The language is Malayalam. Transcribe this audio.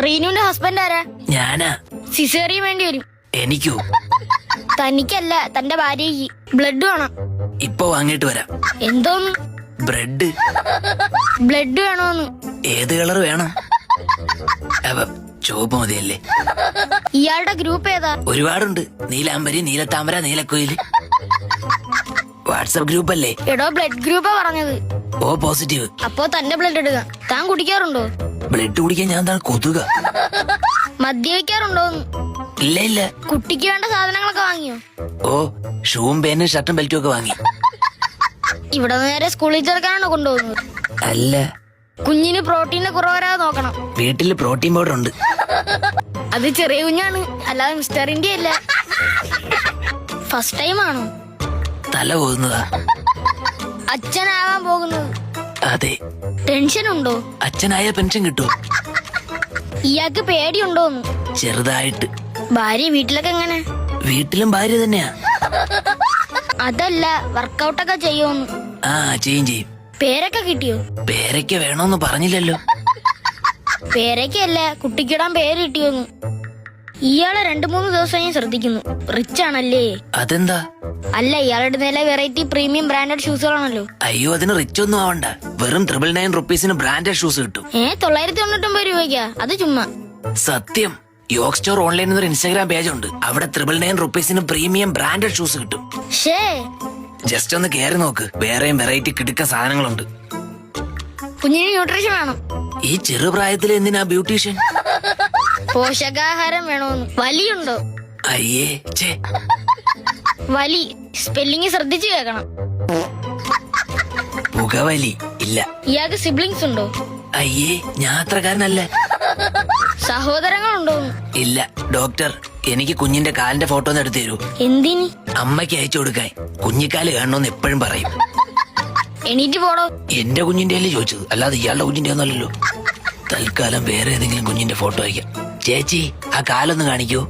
റീനുവിന്റെ ഹസ്ബൻഡ് ആരാ? ഞാനാ. സിസേറിയൻ വേണ്ടി വരും. എനിക്കോ? തനിക്കല്ല, തന്റെ ഭാര്യയ്ക്ക്. ബ്ലഡ് വേണം. ഇപ്പൊ വാങ്ങിട്ട് വരാം. എന്തോന്ന്? ബ്രെഡ്. ബ്ലഡ് വേണോന്ന്? ഏത് കളർ വേണം? ചുവപ്പ് മതിയല്ലേ? ഇയാളുടെ ഗ്രൂപ്പ് ഏതാ? ഒരുപാടുണ്ട്. നീലാംബരി, നീലത്താമര, നീലക്കുയില്. വാട്സപ്പ് ഗ്രൂപ്പ് അല്ലേ? എടോ, ബ്ലഡ് ഗ്രൂപ്പാ പറഞ്ഞത്. O positive. അപ്പോ തന്റെ ബ്ലഡ് എടുക്കാം. താൻ കുടിക്കാറുണ്ടോ? ബ്ലഡ് കുടിക്കാൻ ഞാൻ താൻ കൊതുക. മദ്യപിക്കാറുണ്ടോന്ന്? ഇല്ല ഇല്ല. കുട്ടിക്ക് വേണ്ട സാധനങ്ങളൊക്കെ വാങ്ങിയോ? ഓ, ഷൂവും പേനും ഷർട്ടും ബെൽറ്റും ഒക്കെ വാങ്ങി. ഇവിടെ നേരെ സ്കൂളിൽ ചേർക്കാനാണോ കൊണ്ടുപോകുന്നത്? അല്ല, കുഞ്ഞിന് പ്രോട്ടീന്റെ കുറവ് വരാതെ നോക്കണം. വീട്ടില് പ്രോട്ടീൻ പൗഡർ ഉണ്ട്. അത് ചെറിയ കുഞ്ഞാണ്, അല്ലാതെ മിസ്റ്റർ ഇന്ത്യ അല്ല. ഫസ്റ്റ് ടൈം ആണോ? തല പോകുന്നതാ. അച്ഛനാവാൻ പോകുന്നത്? അതെ. ടെൻഷൻ ഉണ്ടോ? അച്ഛനായ പെൻഷൻ കിട്ടും. ഇയാൾക്ക് പേടിയുണ്ടോന്ന്? ചെറുതായിട്ട്. ഭാര്യ വീട്ടിലൊക്കെ എങ്ങനെ? വീട്ടിലും ഭാര്യ തന്നെയാ. അതല്ല, വർക്കൗട്ടൊക്കെ ചെയ്യുമെന്ന്. ആ, ചെയ്യും. പേരൊക്കെ കിട്ടിയോ? പേരൊക്കെ വേണോന്ന് പറഞ്ഞില്ലല്ലോ. പേരൊക്കെയല്ല, കുട്ടിക്കിടാൻ പേര് കിട്ടിയോന്ന്. ഇയാളെ 2-3 ദിവസം ഞാൻ ശ്രദ്ധിക്കുന്നു. റിച്ച് ആണല്ലേ? അതെന്താ? അല്ല, ഇയാളുടെ നില വെറൈറ്റി പ്രീമിയം ബ്രാൻഡഡ് ഷൂസുകളാണല്ലോ. അയ്യോ, അതിന് റിച്ച് ഒന്നും ആവണ്ട. വെറും 999 റുപ്പീസിന് ബ്രാൻഡഡ് ഷൂസ് കിട്ടും. 999 രൂപയ്ക്കാ? അത് ചുമ്മാ. സത്യം. യോഗ് സ്റ്റോർ ഓൺലൈൻ എന്നൊരു ഇൻസ്റ്റാഗ്രാം പേജ് ഉണ്ട്. അവിടെ 999 റുപ്പീസിന് പ്രീമിയം ബ്രാൻഡഡ് ഷൂസ് കിട്ടും. ഷേ, ജസ്റ്റ് ഒന്ന് കയറി നോക്ക്. വേറെയും വെറൈറ്റി കിടുക്ക സാധനങ്ങളുണ്ട്. കുഞ്ഞിന് ന്യൂട്രീഷൻ വേണം. ഈ ചെറുപ്രായത്തിൽ എന്തിനാ ബ്യൂട്ടീഷ്യൻ? പോഷകാഹാരം വേണോന്ന്. വലിയുണ്ടോ? അയ്യേ ചേ. വലി സ്പെല്ലിംഗ് ശ്രദ്ധിച്ചു കേൾക്കണം. പുകവലി ഇല്ല. ഇയാൾക്ക് സിബ്ലിങ്സ് ഉണ്ടോ? അയ്യേ, ഞാൻ അത്രക്കാരനല്ല. സഹോദരങ്ങളുണ്ടോന്ന്? ഇല്ല. ഡോക്ടർ, എനിക്ക് കുഞ്ഞിന്റെ കാലിന്റെ ഫോട്ടോ ഒന്ന് എടുത്തു തരൂ. എന്തിനി? അമ്മയ്ക്ക് അയച്ചു കൊടുക്കാൻ. കുഞ്ഞിക്കാല് കാണണമെന്ന് എപ്പോഴും പറയും. എണീറ്റ് പോടോ. എന്റെ കുഞ്ഞിന്റെ അല്ലേ ചോദിച്ചത്, അല്ലാതെ ഇയാളുടെ കുഞ്ഞിന്റെ ഒന്നല്ലല്ലോ. തൽക്കാലം വേറെ ഏതെങ്കിലും കുഞ്ഞിന്റെ ഫോട്ടോ അയക്കാം. ചേച്ചി, ആ കാലൊന്ന് കാണിക്കൂ.